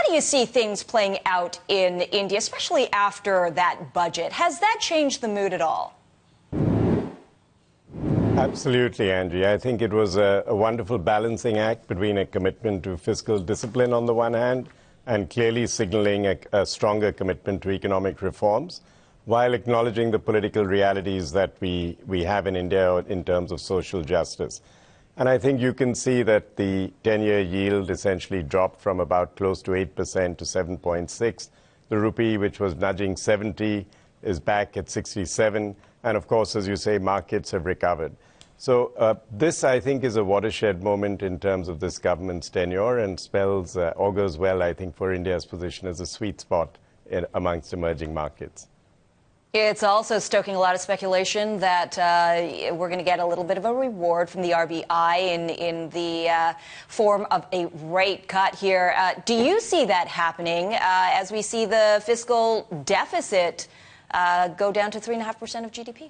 do you see things playing out in India, especially after that budget? Has that changed the mood at all? Absolutely, Angie. I think it was a wonderful balancing act between a commitment to fiscal discipline on the one hand and clearly signaling a stronger commitment to economic reforms, while acknowledging the political realities that we have in India in terms of social justice. And I think you can see that the 10-year yield essentially dropped from about close to 8% to 7.6. The rupee, which was nudging 70, is back at 67. And of course, as you say, markets have recovered. So this, I think, is a watershed moment in terms of this government's tenure and augurs well, I think, for India's position as a sweet spot amongst emerging markets. It's also stoking a lot of speculation that we're going to get a little bit of a reward from the RBI in the form of a rate cut here. Do you see that happening as we see the fiscal deficit go down to 3.5% of GDP?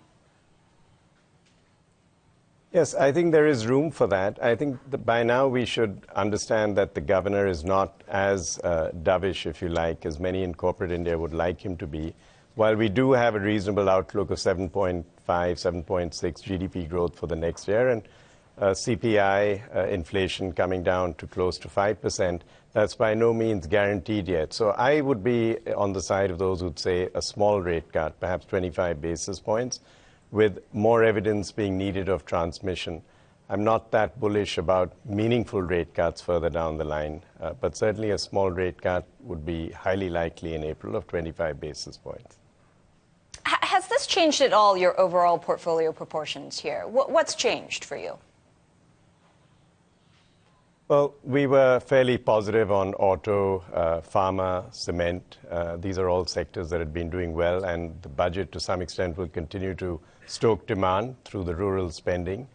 Yes, I think there is room for that. I think that by now we should understand that the governor is not as dovish, if you like, as many in corporate India would like him to be. While we do have a reasonable outlook of 7.5, 7.6 GDP growth for the next year and CPI inflation coming down to close to 5%, that's by no means guaranteed yet. So I would be on the side of those who'd say a small rate cut, perhaps 25 basis points, with more evidence being needed of transmission. I'm not that bullish about meaningful rate cuts further down the line, but certainly a small rate cut would be highly likely in April of 25 basis points. Has this changed at all your overall portfolio proportions here? What's changed for you? Well, we were fairly positive on auto, pharma, cement. These are all sectors that had been doing well, and the budget to some extent will continue to stoke demand through the rural spending.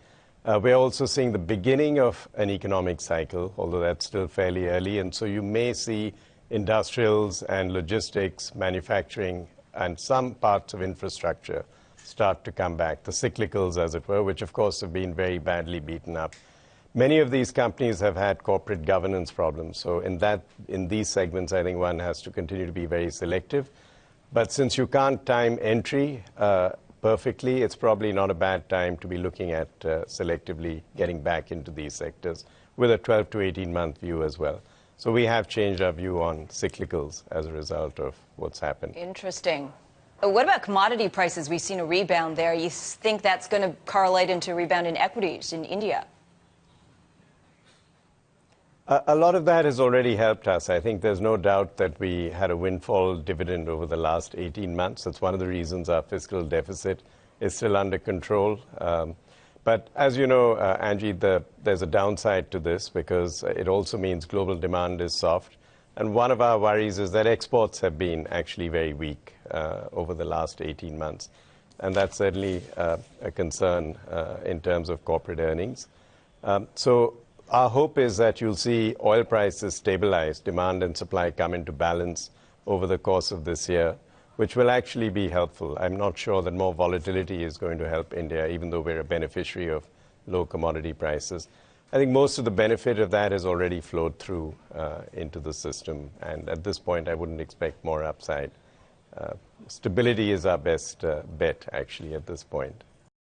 We're also seeing the beginning of an economic cycle, although that's still fairly early, and so you may see industrials and logistics, manufacturing, and some parts of infrastructure start to come back, the cyclicals, as it were, which of course have been very badly beaten up. Many of these companies have had corporate governance problems, so in these segments, I think one has to continue to be very selective. But since you can't time entry perfectly, it's probably not a bad time to be looking at selectively getting back into these sectors with a 12 to 18-month view as well. So we have changed our view on cyclicals as a result of what's happened. Interesting. What about commodity prices? We've seen a rebound there. You think that's going to correlate into a rebound in equities in India? A lot of that has already helped us. I think there's no doubt that we had a windfall dividend over the last 18 months. That's one of the reasons our fiscal deficit is still under control. But as you know, Angie, there's a downside to this because it also means global demand is soft. And one of our worries is that exports have been actually very weak over the last 18 months. And that's certainly a concern in terms of corporate earnings. So our hope is that you'll see oil prices stabilize, demand and supply come into balance over the course of this year, which will actually be helpful. I'm not sure that more volatility is going to help India, even though we're a beneficiary of low commodity prices. I think most of the benefit of that has already flowed through into the system. And at this point, I wouldn't expect more upside. Stability is our best bet, actually, at this point.